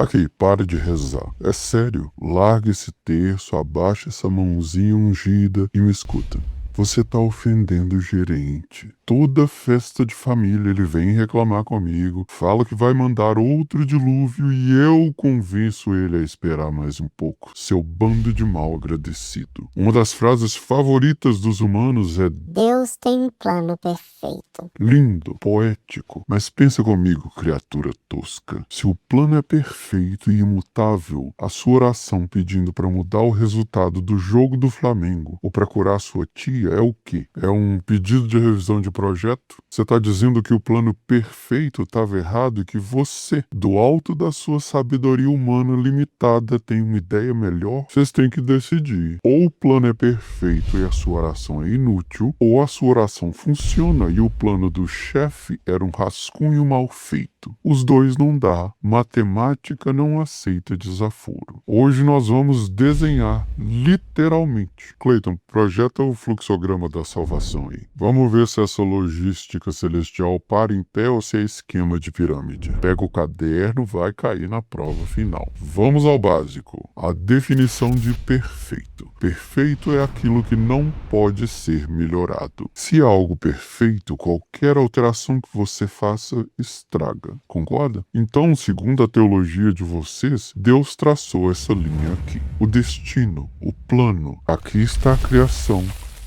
Aqui, pare de rezar. É sério. Larga esse terço, abaixa essa mãozinha ungida e me escuta. Você tá ofendendo o gerente. Toda festa de família ele vem reclamar comigo, fala que vai mandar outro dilúvio e eu convenço ele a esperar mais um pouco. Seu bando de mal agradecido. Uma das frases favoritas dos humanos é Deus tem um plano perfeito. lindo, poético. Mas pensa comigo, criatura tosca. Se o plano é perfeito e imutável, a sua oração pedindo para mudar o resultado do jogo do Flamengo ou para curar sua tia é o quê? É um pedido de revisão de projeto? Você está dizendo que o plano perfeito estava errado e que você, do alto da sua sabedoria humana limitada, tem uma ideia melhor? Vocês têm que decidir. Ou o plano é perfeito e a sua oração é inútil, ou a sua oração funciona e o plano do chefe era um rascunho mal feito. Os dois não dá. Matemática não aceita desaforo. Hoje nós vamos desenhar, literalmente. Cleiton, projeta o fluxograma da salvação aí. Vamos ver se essa logística celestial para em pé ou se é esquema de pirâmide. Pega o caderno, vai cair na prova final. Vamos ao básico. A definição de perfeito. Perfeito é aquilo que não pode ser melhorado. Se é algo perfeito, qualquer alteração que você faça estraga. Concorda? Então, segundo a teologia de vocês, Deus traçou essa linha aqui. O destino, o plano. Aqui está a criação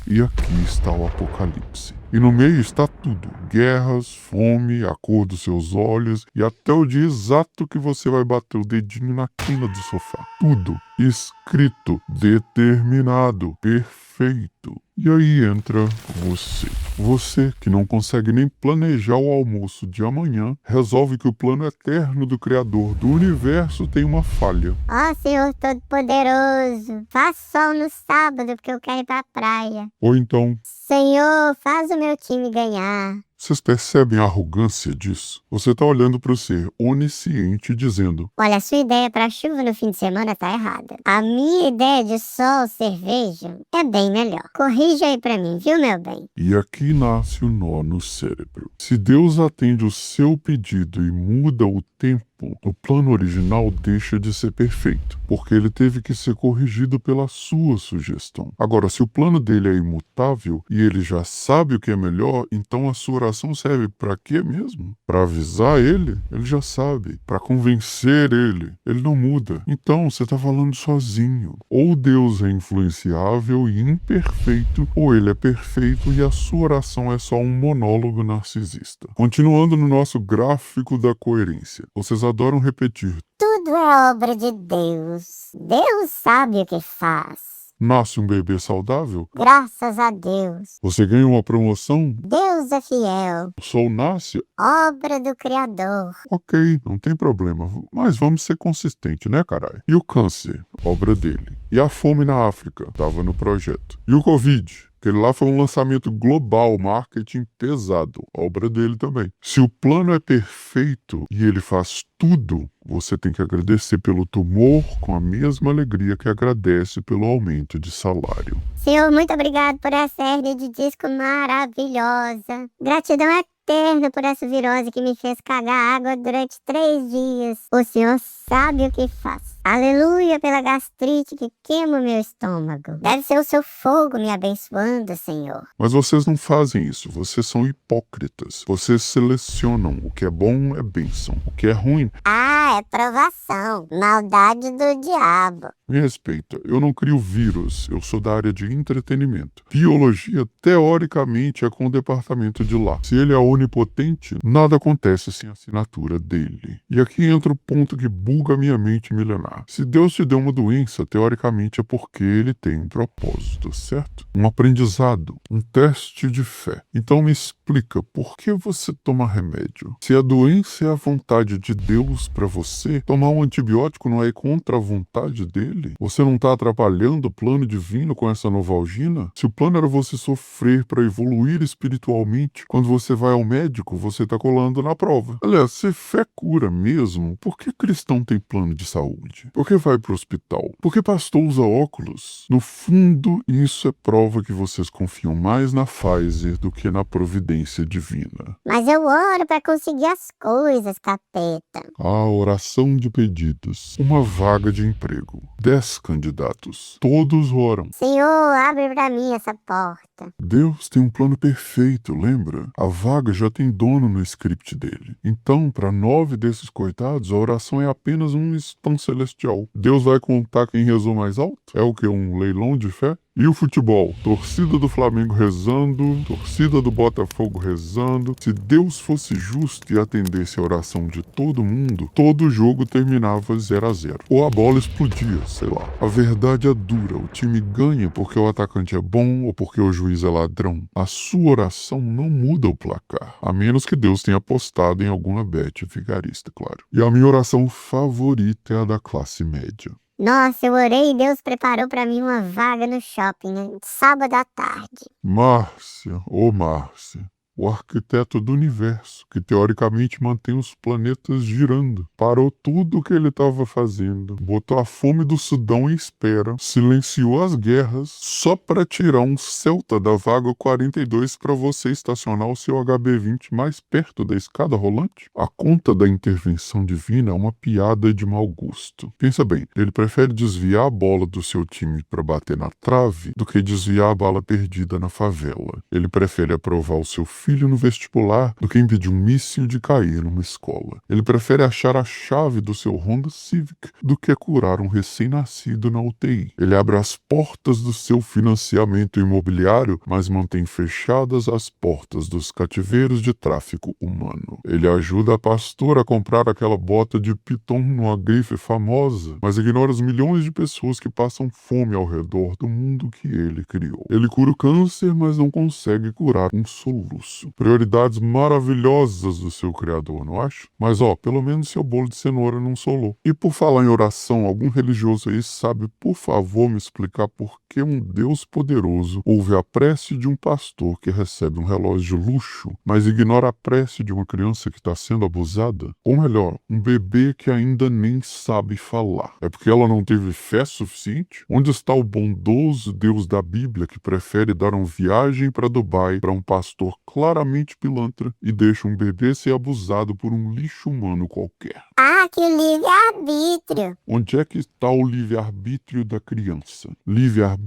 e aqui está o apocalipse. E no meio está tudo. Guerras, fome, a cor dos seus olhos e até o dia exato que você vai bater o dedinho na quina do sofá. Tudo escrito, determinado, perfeito. E aí entra você. Você que não consegue nem planejar o almoço de amanhã, resolve que o plano eterno do Criador do universo tem uma falha. Ó Senhor Todo-Poderoso, faz sol no sábado porque eu quero ir pra praia. Ou então, Senhor, faz o meu time ganhar. vocês percebem a arrogância disso? Você está olhando para o ser onisciente dizendo: Olha, a sua ideia pra chuva no fim de semana tá errada. A minha ideia de sol, cerveja, é bem melhor. Corrija aí pra mim, viu, meu bem? e aqui nasce o nó no cérebro. Se Deus atende o seu pedido e muda o tempo, o plano original deixa de ser perfeito, porque ele teve que ser corrigido pela sua sugestão. Agora, se o plano dele é imutável e ele já sabe o que é melhor, então a sua oração serve para quê mesmo? Para avisar ele? Ele já sabe. Para convencer ele? Ele não muda. Então, você está falando sozinho. Ou Deus é influenciável e imperfeito, ou ele é perfeito e a sua oração é só um monólogo narcisista. Continuando no nosso gráfico da coerência. Vocês adoram repetir: Tudo é obra de Deus. Deus sabe o que faz. nasce um bebê saudável? Graças a Deus. Você ganha uma promoção? Deus é fiel. O sol nasce? Obra do Criador. Ok, não tem problema. Mas vamos ser consistentes, né, caralho? E o câncer? Obra dele. E a fome na África? Tava no projeto. E o Covid? Aquele lá foi um lançamento global, marketing pesado, obra dele também. Se o plano é perfeito e ele faz tudo, você tem que agradecer pelo tumor com a mesma alegria que agradece pelo aumento de salário. Senhor, muito obrigado por essa hernia de disco maravilhosa. Gratidão eterna por essa virose que me fez cagar água durante 3 dias. O Senhor sabe o que faz. Aleluia pela gastrite que queima o meu estômago. Deve ser o seu fogo me abençoando, Senhor. Mas vocês não fazem isso, vocês são hipócritas. Vocês selecionam o que é bom é bênção, o que é ruim. Ah, é provação. Maldade do diabo. Me respeita, eu não crio vírus, eu sou da área de entretenimento. Biologia, teoricamente, é com o departamento de lá. Se ele é onipotente, nada acontece sem a assinatura dele. E aqui entra o ponto que buga minha mente milenar. Se Deus te deu uma doença, teoricamente é porque ele tem um propósito, certo? Um aprendizado, um teste de fé. Então me explica, por que você toma remédio? Se a doença é a vontade de Deus para você, tomar um antibiótico não é contra a vontade dele? Você não está atrapalhando o plano divino com essa novalgina? Se o plano era você sofrer para evoluir espiritualmente, quando você vai ao médico, você está colando na prova. Aliás, se fé cura mesmo, por que cristão tem plano de saúde? faculdade? Por que vai pro hospital? Por que pastor usa óculos? No fundo, isso é prova que vocês confiam mais na Pfizer do que na providência divina. Mas eu oro pra conseguir as coisas, capeta. A oração de pedidos. Uma vaga de emprego. 10 candidatos. Todos oram. Senhor, abre pra mim essa porta. Deus tem um plano perfeito, lembra? A vaga já tem dono no script dele. Então, para 9 desses coitados, a oração é apenas um spam celestial. Deus vai contar quem rezou mais alto? É o que? Um leilão de fé? E o futebol? Torcida do Flamengo rezando, torcida do Botafogo rezando. Se Deus fosse justo e atendesse a oração de todo mundo, todo jogo terminava 0-0. Ou a bola explodia, sei lá. A verdade é dura, o time ganha porque o atacante é bom ou porque o juiz é ladrão. A sua oração não muda o placar, a menos que Deus tenha apostado em alguma bet vigarista, claro. E a minha oração favorita é a da classe média. Nossa, eu orei e Deus preparou pra mim uma vaga no shopping, né? Sábado à tarde. Márcia, ô Márcia, o arquiteto do universo, que teoricamente mantém os planetas girando, parou tudo o que ele estava fazendo, botou a fome do Sudão em espera, silenciou as guerras, só para tirar um Celta da vaga 42 para você estacionar o seu HB20 mais perto da escada rolante? A conta da intervenção divina é uma piada de mau gosto. Pensa bem, ele prefere desviar a bola do seu time para bater na trave do que desviar a bala perdida na favela. Ele prefere aprovar o seu filho no vestibular do que impedir um míssil de cair numa escola. Ele prefere achar a chave do seu Honda Civic do que curar um recém-nascido na UTI. Ele abre as portas do seu financiamento imobiliário, mas mantém fechadas as portas dos cativeiros de tráfico humano. Ele ajuda a pastora a comprar aquela bota de piton numa grife famosa, mas ignora os milhões de pessoas que passam fome ao redor do mundo que ele criou. Ele cura o câncer, mas não consegue curar um soluço. Prioridades maravilhosas do seu criador, não acha? Mas pelo menos seu bolo de cenoura não solou. E por falar em oração, algum religioso aí sabe, por favor, me explicar por que um Deus poderoso ouve a prece de um pastor que recebe um relógio de luxo, mas ignora a prece de uma criança que está sendo abusada? Ou melhor, um bebê que ainda nem sabe falar. É porque ela não teve fé suficiente? Onde está o bondoso Deus da Bíblia que prefere dar uma viagem para Dubai para um pastor claramente pilantra e deixa um bebê ser abusado por um lixo humano qualquer? Ah, que livre-arbítrio! Onde é que está o livre-arbítrio da criança? Livre-arbítrio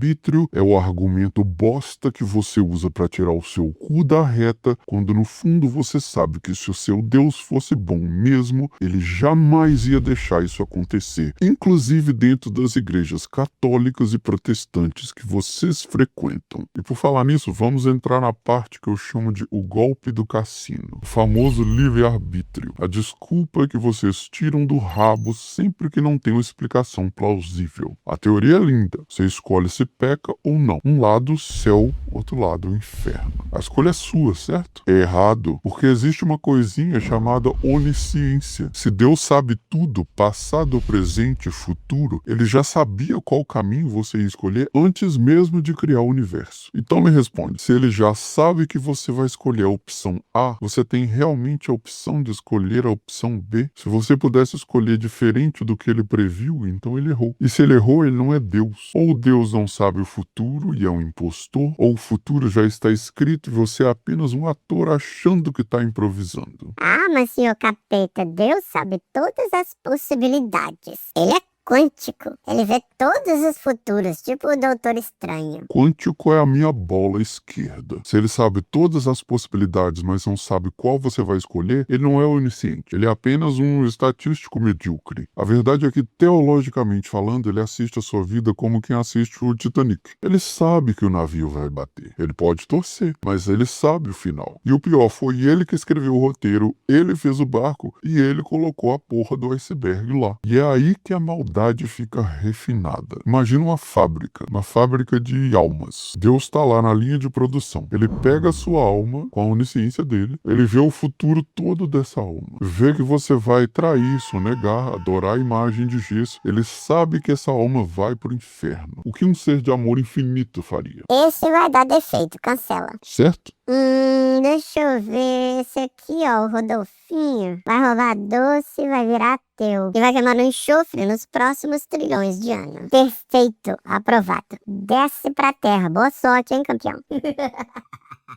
é o argumento bosta que você usa para tirar o seu cu da reta, quando no fundo você sabe que se o seu Deus fosse bom mesmo, ele jamais ia deixar isso acontecer, inclusive dentro das igrejas católicas e protestantes que vocês frequentam. E por falar nisso, vamos entrar na parte que eu chamo de o golpe do cassino, o famoso livre-arbítrio, a desculpa que vocês tiram do rabo sempre que não tem uma explicação plausível. A teoria é linda, você escolhe se peca ou não. Um lado céu, outro lado inferno. A escolha é sua, certo? É errado, porque existe uma coisinha chamada onisciência. Se Deus sabe tudo, passado, presente e futuro, ele já sabia qual caminho você ia escolher antes mesmo de criar o universo. Então me responde, se ele já sabe que você vai escolher a opção A, você tem realmente a opção de escolher a opção B? Se você pudesse escolher diferente do que ele previu, então ele errou. E se ele errou, ele não é Deus. Ou Deus não sabe o futuro e é um impostor, ou o futuro já está escrito e você é apenas um ator achando que está improvisando. Ah, mas senhor capeta, Deus sabe todas as possibilidades. Ele é quântico. Ele vê todos os futuros, tipo o Doutor Estranho. Quântico é a minha bola esquerda. Se ele sabe todas as possibilidades, mas não sabe qual você vai escolher, ele não é onisciente. Ele é apenas um estatístico medíocre. A verdade é que, teologicamente falando, ele assiste a sua vida como quem assiste o Titanic. Ele sabe que o navio vai bater. Ele pode torcer, mas ele sabe o final. E o pior, foi ele que escreveu o roteiro, ele fez o barco e ele colocou a porra do iceberg lá. E é aí que a maldade fica refinada. Imagina uma fábrica de almas. Deus está lá na linha de produção. Ele pega a sua alma, com a onisciência dele, ele vê o futuro todo dessa alma. Vê que você vai trair, sonegar, adorar a imagem de gesso. Ele sabe que essa alma vai pro inferno. O que um ser de amor infinito faria? Esse vai dar defeito, cancela. Certo? Deixa eu ver. Esse aqui, ó, o Rodolfinho, vai roubar doce e vai virar ateu. E vai queimar no enxofre nos próximos trilhões de anos. Perfeito, aprovado. Desce pra terra. Boa sorte, hein, campeão?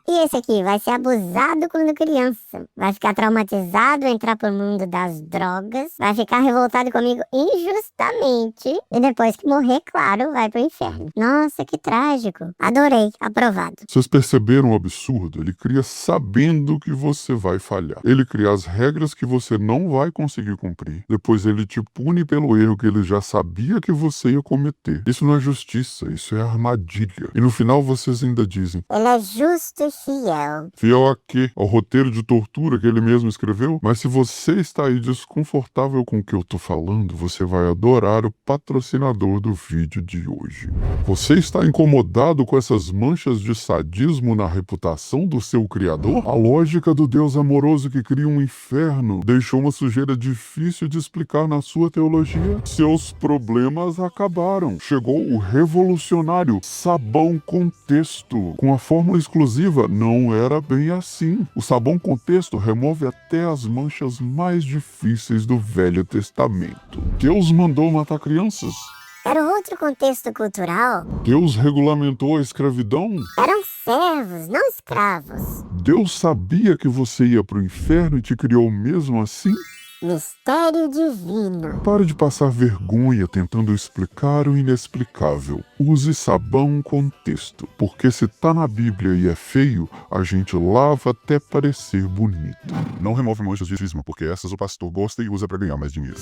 E esse aqui vai ser abusado quando criança. Vai ficar traumatizado, entrar pro mundo das drogas. Vai ficar revoltado comigo injustamente. E depois que morrer, claro, vai pro inferno. Nossa, que trágico. Adorei, aprovado. Vocês perceberam o absurdo? Ele cria sabendo que você vai falhar. Ele cria as regras que você não vai conseguir cumprir. Depois ele te pune pelo erro que ele já sabia que você ia cometer. Isso não é justiça, isso é armadilha. E no final vocês ainda dizem: Ele é justo e fiel. fiel a quê? Ao roteiro de tortura que ele mesmo escreveu? Mas se você está aí desconfortável com o que eu tô falando, você vai adorar o patrocinador do vídeo de hoje. Você está incomodado com essas manchas de sadismo na reputação do seu criador? A lógica do Deus amoroso que cria um inferno deixou uma sujeira difícil de explicar na sua teologia? Seus problemas acabaram. Chegou o revolucionário sabão com texto. Com a fórmula exclusiva, não era bem assim. O sabão com texto remove até as manchas mais difíceis do Velho Testamento. Deus mandou matar crianças? Era outro contexto cultural. Deus regulamentou a escravidão? Eram servos, não escravos. Deus sabia que você ia pro inferno e te criou mesmo assim? Mistério divino. Pare de passar vergonha tentando explicar o inexplicável. Use sabão com texto, porque se tá na Bíblia e é feio, a gente lava até parecer bonito. Não remove manchas de cisma, porque essas o pastor gosta e usa para ganhar mais dinheiro.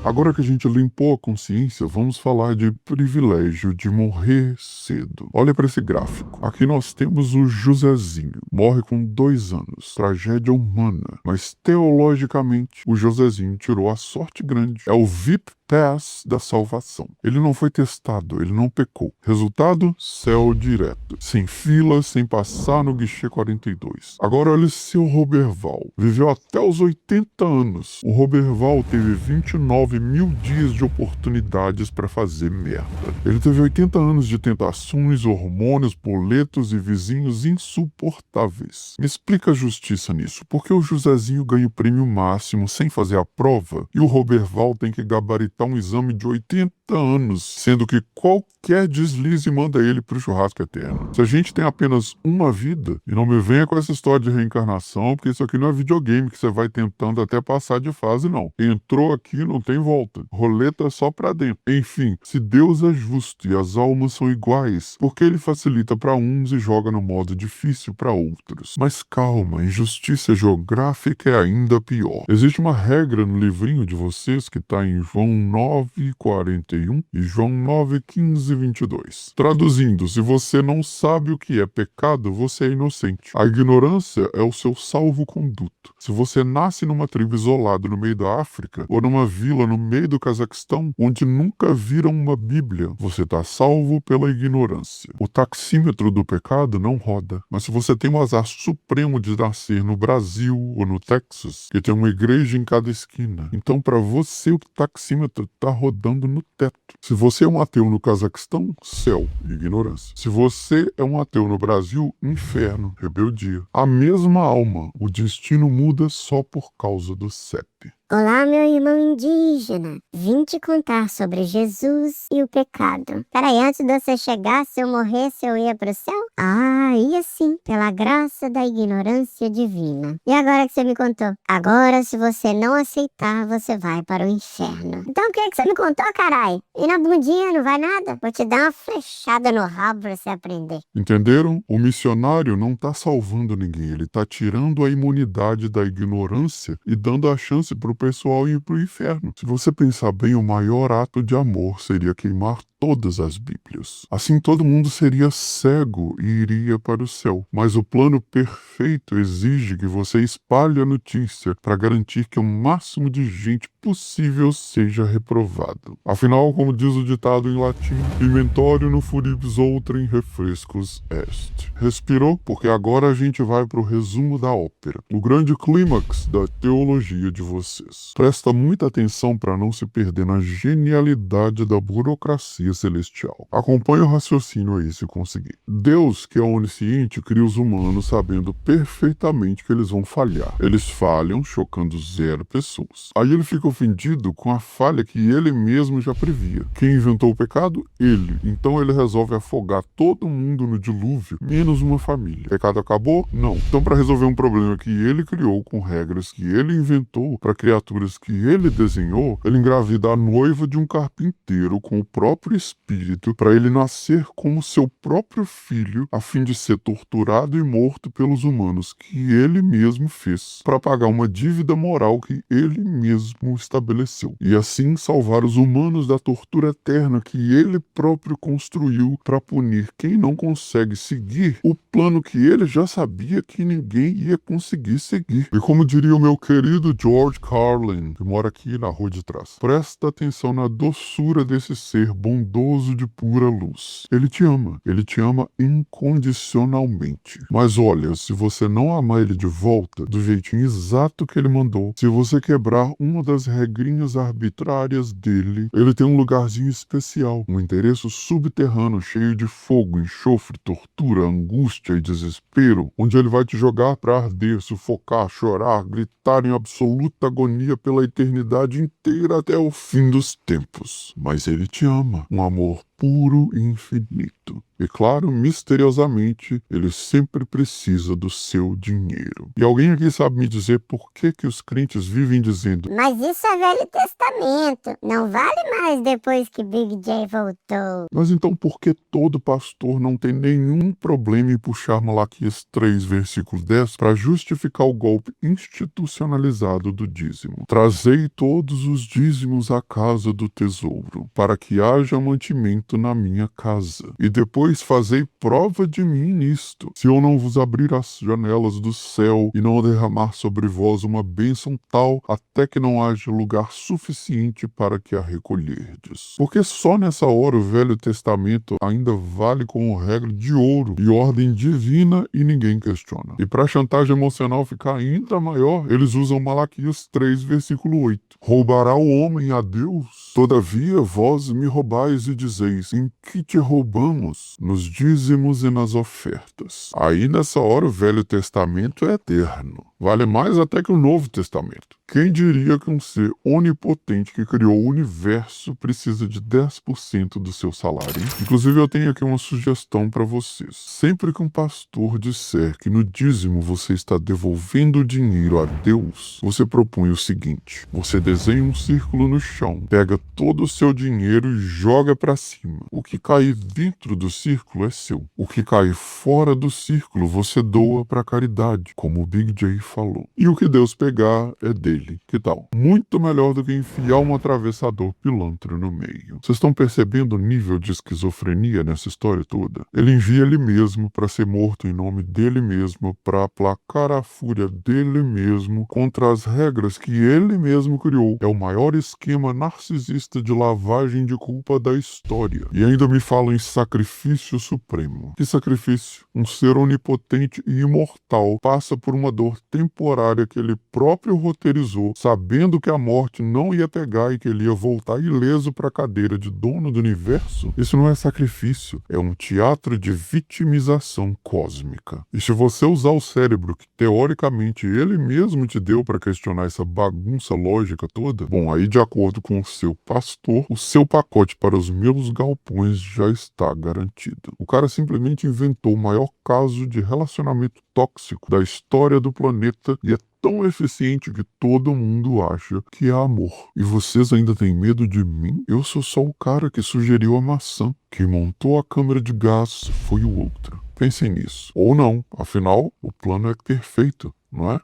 Agora que a gente limpou a consciência, vamos falar de privilégio de morrer cedo. Olha para esse gráfico. Aqui nós temos o Josézinho. Morre com 2 anos. Tragédia humana. Mas teologicamente, o Josézinho tirou a sorte grande. É o VIP Pass da salvação. Ele não foi testado, ele não pecou. Resultado? Céu direto. Sem fila, sem passar no guichê 42. Agora olha seu Roberval. Viveu até os 80 anos. O Roberval teve 29 mil dias de oportunidades para fazer merda. Ele teve 80 anos de tentações, hormônios, boletos e vizinhos insuportáveis. Me explica a justiça nisso. Por que o Josézinho ganha o prêmio máximo sem fazer a prova e o Roberval tem que gabaritar um exame de 80 anos, sendo que qualquer deslize manda ele pro churrasco eterno? Se a gente tem apenas uma vida, e não me venha com essa história de reencarnação, porque isso aqui não é videogame que você vai tentando até passar de fase, não. Entrou aqui, não tem volta. Roleta só pra dentro. Enfim, se Deus é justo e as almas são iguais, por que ele facilita pra uns e joga no modo difícil pra outros? Mas calma, injustiça geográfica é ainda pior. Existe uma regra no livrinho de vocês que tá em João 9:41 e João 9:15-22. Traduzindo, se você não sabe o que é pecado, você é inocente. A ignorância é o seu salvo-conduto. Se você nasce numa tribo isolada no meio da África ou numa vila no meio do Cazaquistão, onde nunca viram uma Bíblia, você está salvo pela ignorância. O taxímetro do pecado não roda. Mas se você tem o azar supremo de nascer no Brasil ou no Texas, que tem uma igreja em cada esquina, então para você o taxímetro está rodando no teto. Se você é um ateu no Cazaquistão, céu, ignorância. Se você é um ateu no Brasil, inferno, rebeldia. A mesma alma, o destino muda só por causa do CEP. Olá, meu irmão indígena. Vim te contar sobre Jesus e o pecado. Peraí, antes de você chegar, se eu morresse, eu ia pro céu? Ah, ia sim, pela graça da ignorância divina. E agora que você me contou? Agora, se você não aceitar, você vai para o inferno. Então o que você me contou, carai? E na bundinha não vai nada? Vou te dar uma flechada no rabo pra você aprender. Entenderam? O missionário não tá salvando ninguém, ele tá tirando a imunidade da ignorância e dando a chance pro pessoal ir pro inferno. Se você pensar bem, o maior ato de amor seria queimar todas as Bíblias. Assim todo mundo seria cego e iria para o céu. Mas o plano perfeito exige que você espalhe a notícia para garantir que o máximo de gente possível seja reprovado. Afinal, como diz o ditado em latim, pimentório no furibus outrem refrescos est. Respirou? Porque agora a gente vai para o resumo da ópera, o grande clímax da teologia de vocês. Presta muita atenção para não se perder na genialidade da burocracia guia celestial. Acompanhe o raciocínio aí se conseguir. Deus, que é onisciente, cria os humanos sabendo perfeitamente que eles vão falhar. Eles falham, chocando 0 pessoas. Aí ele fica ofendido com a falha que ele mesmo já previa. Quem inventou o pecado? Ele. Então ele resolve afogar todo mundo no dilúvio, menos uma família. O pecado acabou? Não. Então, para resolver um problema que ele criou com regras que ele inventou para criaturas que ele desenhou, ele engravida a noiva de um carpinteiro com o próprio espírito para ele nascer como seu próprio filho, a fim de ser torturado e morto pelos humanos que ele mesmo fez, para pagar uma dívida moral que ele mesmo estabeleceu, e assim salvar os humanos da tortura eterna que ele próprio construiu para punir quem não consegue seguir o plano que ele já sabia que ninguém ia conseguir seguir. E como diria o meu querido George Carlin, que mora aqui na rua de trás, presta atenção na doçura desse ser bondoso de pura luz. Ele te ama incondicionalmente. Mas olha, se você não amar ele de volta, do jeitinho exato que ele mandou, se você quebrar uma das regrinhas arbitrárias dele, ele tem um lugarzinho especial, um endereço subterrâneo cheio de fogo, enxofre, tortura, angústia e desespero, onde ele vai te jogar pra arder, sufocar, chorar, gritar em absoluta agonia pela eternidade inteira até o fim dos tempos. Mas ele te ama, um amor puro e infinito. E claro, misteriosamente, ele sempre precisa do seu dinheiro. E alguém aqui sabe me dizer por que os crentes vivem dizendo: mas isso é Velho Testamento, não vale mais depois que Big J voltou. Mas então por que todo pastor não tem nenhum problema em puxar Malaquias 3, versículo 10, para justificar o golpe institucionalizado do dízimo? Trazei todos os dízimos à casa do tesouro, para que haja mantimento na minha casa. E depois fazei prova de mim nisto, se eu não vos abrir as janelas do céu e não derramar sobre vós uma bênção tal, até que não haja lugar suficiente para que a recolherdes. Porque só nessa hora o Velho Testamento ainda vale como regra de ouro e ordem divina e ninguém questiona. E para a chantagem emocional ficar ainda maior, eles usam Malaquias 3, versículo 8. Roubará o homem a Deus? Todavia vós me roubais e dizeis: em que te roubamos? Nos dízimos e nas ofertas. Aí nessa hora o Velho Testamento é eterno. Vale mais até que o Novo Testamento. Quem diria que um ser onipotente que criou o universo precisa de 10% do seu salário, hein? Inclusive eu tenho aqui uma sugestão para vocês. Sempre que um pastor disser que no dízimo você está devolvendo o dinheiro a Deus, você propõe o seguinte: você desenha um círculo no chão, pega todo o seu dinheiro e joga para cima. O que cair dentro do círculo é seu. O que cair fora do círculo você doa para caridade, como o Big J falou. E o que Deus pegar é dele. Que tal? Muito melhor do que enfiar um atravessador pilantra no meio. Vocês estão percebendo o nível de esquizofrenia nessa história toda? Ele envia ele mesmo para ser morto em nome dele mesmo, para aplacar a fúria dele mesmo contra as regras que ele mesmo criou. É o maior esquema narcisista de lavagem de culpa da história. E ainda me falam em sacrifício supremo. Que sacrifício? Um ser onipotente e imortal passa por uma dor temporária que ele próprio roteirizou, sabendo que a morte não ia pegar e que ele ia voltar ileso para a cadeira de dono do universo? Isso não é sacrifício, é um teatro de vitimização cósmica. E se você usar o cérebro que teoricamente ele mesmo te deu para questionar essa bagunça lógica toda, bom, aí de acordo com o seu pastor, o seu pacote para os meus galpões já está garantido. O cara simplesmente inventou o maior caso de relacionamento tóxico da história do planeta e é tão eficiente que todo mundo acha que é amor. E vocês ainda têm medo de mim? Eu sou só o cara que sugeriu a maçã. Quem montou a câmera de gás foi o outro. Pensem nisso. Ou não, afinal, o plano é perfeito, não é?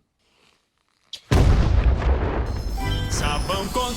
Sabão com